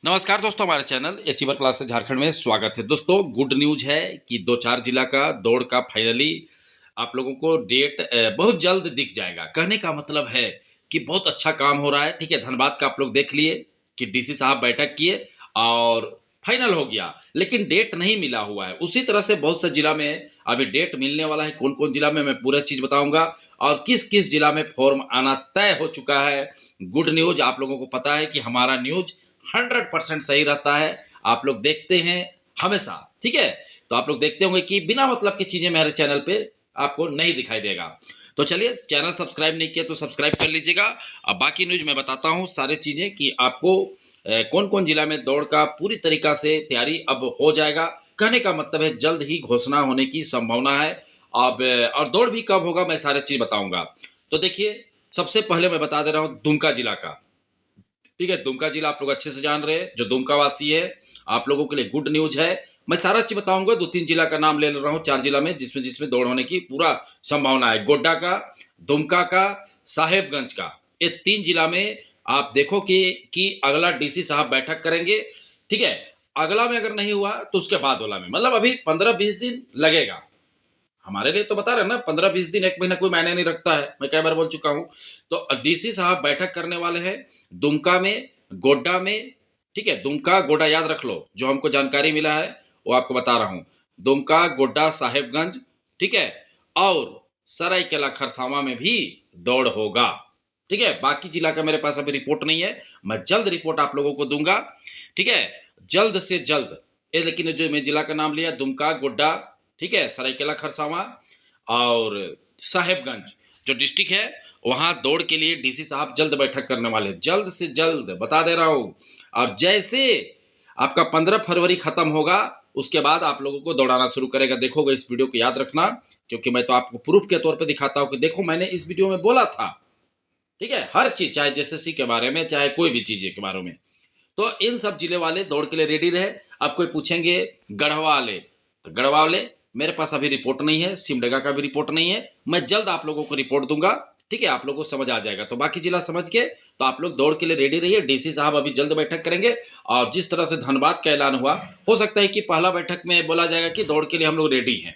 नमस्कार दोस्तों, हमारे चैनल अचीवर क्लास झारखंड में स्वागत है। दोस्तों, गुड न्यूज है कि 2-4 जिला का दौड़ का फाइनली आप लोगों को डेट बहुत जल्द दिख जाएगा। कहने का मतलब है कि बहुत अच्छा काम हो रहा है। ठीक है, धनबाद का आप लोग देख लिए कि डीसी साहब बैठक किए और फाइनल हो गया, लेकिन डेट नहीं मिला हुआ है। उसी तरह से बहुत से जिला में अभी डेट मिलने वाला है। कौन कौन जिला में, मैं पूरा चीज बताऊंगा और किस किस जिला में फॉर्म आना तय हो चुका है। गुड न्यूज, आप लोगों को पता है कि हमारा न्यूज 100% सही रहता है। आप लोग देखते हैं हमेशा, ठीक है। तो आप लोग देखते होंगे कि बिना मतलब की चीजें मेरे चैनल पे आपको नहीं दिखाई देगा। तो चलिए, चैनल सब्सक्राइब नहीं किया तो सब्सक्राइब कर लीजिएगा। अब बाकी न्यूज मैं बताता हूँ सारी चीजें कि आपको कौन कौन जिला में दौड़ का पूरी तरीका से तैयारी अब हो जाएगा। कहने का मतलब है जल्द ही घोषणा होने की संभावना है। अब और दौड़ भी कब होगा मैं सारी चीज बताऊंगा। तो देखिए, सबसे पहले मैं बता दे रहा हूँ दुमका जिला का। ठीक है, दुमका जिला आप लोग अच्छे से जान रहे हैं। जो दुमका वासी है, आप लोगों के लिए गुड न्यूज है। मैं सारा चीज बताऊंगा। 2-3 जिला का नाम ले रहा हूँ, 4 जिला में जिसमें जिसमें दौड़ होने की पूरा संभावना है। गोड्डा का, दुमका का, साहेबगंज का, ये 3 जिला में आप देखो कि अगला डीसी साहब बैठक करेंगे। ठीक है, अगला में अगर नहीं हुआ तो उसके बाद वाला में, मतलब अभी 15-20 दिन लगेगा। हमारे लिए तो बता रहे हैं ना, 15-20 दिन, एक महीना कोई मायने नहीं रखता है। मैं कई बार बोल चुका हूँ। तो डीसी साहब बैठक करने वाले हैं दुमका में, गोड्डा में। ठीक है, दुमका गोड्डा याद रख लो। जो हमको जानकारी मिला है वो आपको बता रहा हूँ। दुमका, गोड्डा, साहेबगंज, ठीक है, और सरायकेला खरसावां में भी दौड़ होगा। ठीक है, बाकी जिला का मेरे पास अभी रिपोर्ट नहीं है। मैं जल्द रिपोर्ट आप लोगों को दूंगा। ठीक है, जल्द से जल्द। ये लेकिन जो मैं जिला का नाम लिया, दुमका, गोड्डा, ठीक है, सरायकेला खरसावां और साहेबगंज जो डिस्ट्रिक्ट है, वहां दौड़ के लिए डीसी साहब जल्द बैठक करने वाले हैं। जल्द से जल्द बता दे रहा हूं। और जैसे आपका 15 फरवरी खत्म होगा, उसके बाद आप लोगों को दौड़ाना शुरू करेगा। देखोगे, इस वीडियो को याद रखना, क्योंकि मैं तो आपको प्रूफ के तौर पे दिखाता हूं कि देखो मैंने इस वीडियो में बोला था। ठीक है, हर चीज, चाहे जेएसएससी के बारे में, चाहे कोई भी चीज के बारे में। तो इन सब जिले वाले दौड़ के लिए रेडी रहे। अब कोई पूछेंगे गढ़वा वाले, तो गढ़वा वाले मेरे पास अभी रिपोर्ट नहीं है, सिमडेगा का भी रिपोर्ट नहीं है। मैं जल्द आप लोगों को रिपोर्ट दूंगा। ठीक है, आप लोगों को समझ आ जाएगा। तो बाकी जिला समझ के तो आप लोग दौड़ के लिए रेडी रहिए। डीसी साहब अभी जल्द बैठक करेंगे। और जिस तरह से धनबाद का ऐलान हुआ, हो सकता है कि पहला बैठक में बोला जाएगा कि दौड़ के लिए हम लोग रेडी हैं,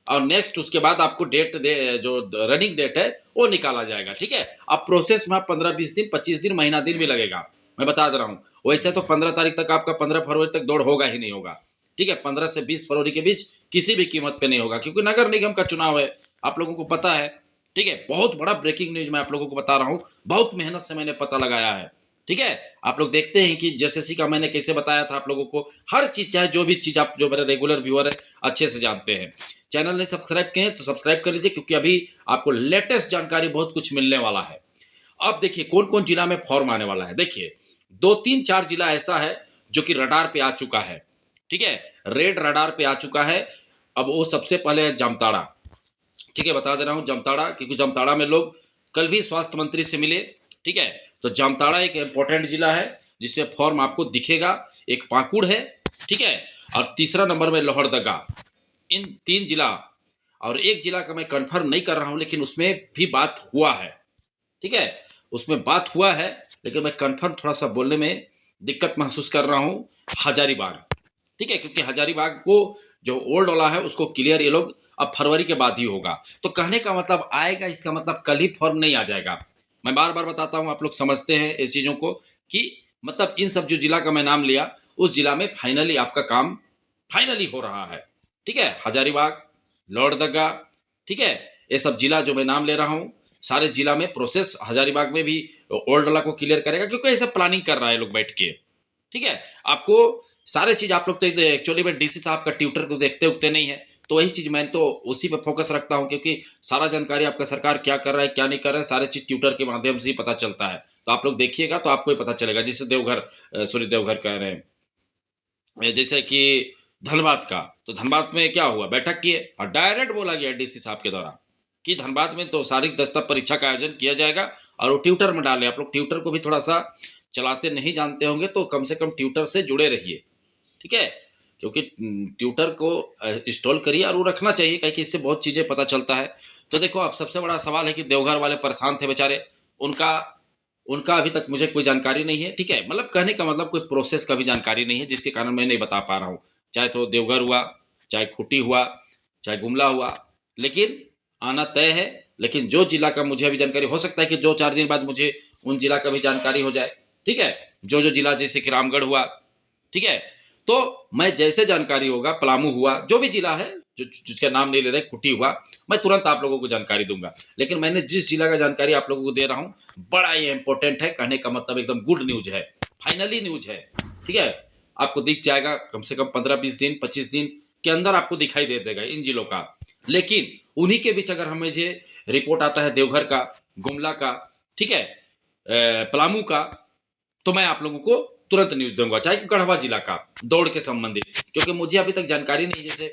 और नेक्स्ट उसके बाद आपको डेट दे, जो रनिंग डेट है वो निकाला जाएगा। ठीक है, अब प्रोसेस में 15-20 दिन, 25 दिन, महीना दिन भी लगेगा। मैं बता दे रहा हूँ। वैसे तो 15 तारीख तक आपका, 15 फरवरी तक दौड़ होगा ही नहीं होगा। ठीक है, 15 से 20 फरवरी के बीच किसी भी कीमत पे नहीं होगा, क्योंकि नगर निगम का चुनाव है, आप लोगों को पता है। ठीक है, बहुत बड़ा ब्रेकिंग न्यूज मैं आप लोगों को बता रहा हूँ। बहुत मेहनत से मैंने पता लगाया है। ठीक है, आप लोग देखते हैं कि जेएसएससी का मैंने कैसे बताया था आप लोगों को। हर चीज, चाहे जो भी चीज, आप जो मेरे रेगुलर व्यूअर है अच्छे से जानते हैं। चैनल ने सब्सक्राइब किए हैं तो सब्सक्राइब कर लीजिए, क्योंकि अभी आपको लेटेस्ट जानकारी बहुत कुछ मिलने वाला है। अब देखिए कौन कौन जिला में फॉर्म आने वाला है। देखिए, 2-3-4 जिला ऐसा है जो कि रडार पे आ चुका है। ठीक है, रेड रडार पे आ चुका है। अब वो सबसे पहले है जामताड़ा। ठीक है, बता दे रहा हूँ जामताड़ा, क्योंकि जामताड़ा में लोग कल भी स्वास्थ्य मंत्री से मिले। ठीक है, तो जामताड़ा एक इंपॉर्टेंट जिला है जिसमें फॉर्म आपको दिखेगा। एक पाकुड़ है, ठीक है, और तीसरा नंबर में लोहरदगा। इन 3 जिला, और एक जिला का मैं कंफर्म नहीं कर रहा हूं, लेकिन उसमें भी बात हुआ है। ठीक है, उसमें बात हुआ है, लेकिन मैं कंफर्म थोड़ा सा बोलने में दिक्कत महसूस कर रहा हूं। हजारीबाग, ठीक है, क्योंकि हजारीबाग को जो ओल्ड वाला है उसको क्लियर ये लोग अब फरवरी के बाद ही होगा। तो कहने का मतलब आएगा, इसका मतलब कल ही फॉर्म नहीं आ जाएगा। मैं बार बार बताता हूं, आप लोग समझते हैं इस चीजों को, कि मतलब इन सब जो जिला का मैं नाम लिया, उस जिला में फाइनली आपका काम फाइनली हो रहा है। ठीक है, हजारीबाग, लोहरदगा, ठीक है, ये सब जिला जो मैं नाम ले रहा हूँ, सारे जिला में प्रोसेस हजारीबाग में भी ओल्ड वाला को क्लियर करेगा, क्योंकि ऐसा प्लानिंग कर रहा है लोग बैठ के। ठीक है, आपको सारे चीज, आप लोग तो एक्चुअली में डीसी साहब का ट्विटर को देखते उगते नहीं है, तो वही चीज मैं तो उसी पे फोकस रखता हूँ, क्योंकि सारा जानकारी आपका सरकार क्या कर रहा है क्या नहीं कर रहा है, सारे चीज ट्विटर के माध्यम से ही पता चलता है। तो आप लोग देखिएगा तो आपको ही पता चलेगा। जैसे देवघर, सॉरी, देवघर कह रहे हैं, जैसे कि धनबाद का, तो धनबाद में क्या हुआ, बैठक किए और डायरेक्ट बोला गया डीसी साहब के द्वारा कि धनबाद में तो शारीरिक दस्ता परीक्षा का आयोजन किया जाएगा। और वो ट्विटर में डाले। आप लोग ट्विटर को भी थोड़ा सा चलाते नहीं जानते होंगे, तो कम से कम ट्विटर से जुड़े रहिए। ठीक है, क्योंकि ट्विटर को इंस्टॉल करिए और वो रखना चाहिए, क्योंकि इससे बहुत चीज़ें पता चलता है। तो देखो, अब सबसे बड़ा सवाल है कि देवघर वाले परेशान थे बेचारे। उनका उनका अभी तक मुझे कोई जानकारी नहीं है, ठीक है? मतलब कहने का मतलब कोई प्रोसेस का भी जानकारी नहीं है, जिसके कारण मैं नहीं बता पा रहा हूँ। चाहे तो देवघर हुआ, चाहे खूंटी हुआ, चाहे गुमला हुआ, लेकिन आना तय है। लेकिन जो जिला का मुझे अभी जानकारी, हो सकता है कि 2-4 दिन बाद मुझे उन जिला का भी जानकारी हो जाए, ठीक है? जो जिला जैसे कि रामगढ़ हुआ, ठीक है? तो मैं जैसे जानकारी होगा, पलामू हुआ, जो भी जिला है, जिसका नाम नहीं ले रहे, खूंटी हुआ, मैं तुरंत आप लोगों को जानकारी दूँगा। लेकिन मैंने जिस जिला का जानकारी आप लोगों को दे रहा हूँ, बड़ा ही इम्पोर्टेंट है, कहने का मतलब एकदम गुड न्यूज़ है, फाइनली न्यूज़ है, ठीक है? आपको दिख जाएगा कम से कम 15-20 दिन, 25 दिन के अंदर आपको दिखाई दे देगा इन जिलों का। लेकिन उन्हीं के बीच अगर हमें जे रिपोर्ट आता है देवघर का, गुमला का, ठीक है? पलामू का, तो मैं आप लोगों को तुरंत न्यूज़ दूँगा, चाहे गढ़वा जिला का, दौड़ के संबंधित। क्योंकि मुझे अभी तक जानकारी नहीं, जैसे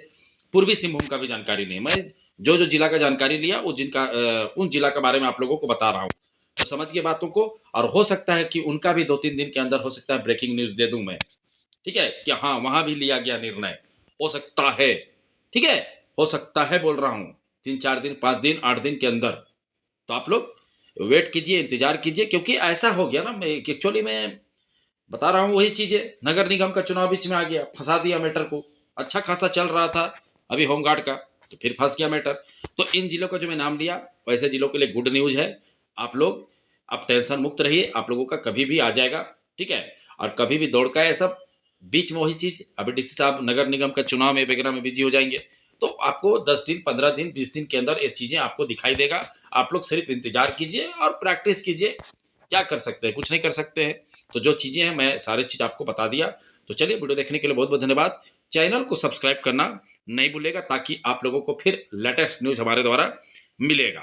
पूर्वी सिंहभूम का भी जानकारी नहीं। मैं जो जिला का जानकारी लिया, वो उन जिला के बारे में आप लोगों को बता रहा हूँ। तो समझिए बातों को, और हो सकता है कि उनका भी 2-3 दिन के अंदर हो सकता है ब्रेकिंग न्यूज़ दे दूँ मैं, ठीक है? कि हाँ, वहाँ भी लिया गया निर्णय, हो सकता है, ठीक है? हो सकता है बोल रहा हूँ, 3-4 दिन, 5 दिन, 8 दिन के अंदर। तो आप लोग वेट कीजिए, इंतज़ार कीजिए, क्योंकि ऐसा हो गया ना, मैं एक्चुअली मैं बता रहा हूँ वही चीज़ें। नगर निगम का चुनाव बीच में आ गया, फंसा दिया मैटर को। अच्छा खासा चल रहा था अभी होमगार्ड का, तो फिर फंस गया मैटर। तो इन जिलों का जो मैं नाम लिया, वैसे जिलों के लिए गुड न्यूज़ है। आप लोग आप टेंशन मुक्त रहिए, आप लोगों का कभी भी आ जाएगा, ठीक है? और कभी भी दौड़ का है सब, बीच में वही चीज़, अभी डीसी साहब नगर निगम का चुनाव में वगैरह में बिजी हो जाएंगे, तो आपको 10 दिन, 15 दिन, 20 दिन के अंदर ये चीज़ें आपको दिखाई देगा। आप लोग सिर्फ इंतजार कीजिए और प्रैक्टिस कीजिए। क्या कर सकते हैं? कुछ नहीं कर सकते हैं। तो जो चीज़ें हैं, मैं सारी चीज़ आपको बता दिया। तो चलिए, वीडियो देखने के लिए बहुत बहुत धन्यवाद। चैनल को सब्सक्राइब करना नहीं भूलिएगा, ताकि आप लोगों को फिर लेटेस्ट न्यूज़ हमारे द्वारा मिलेगा।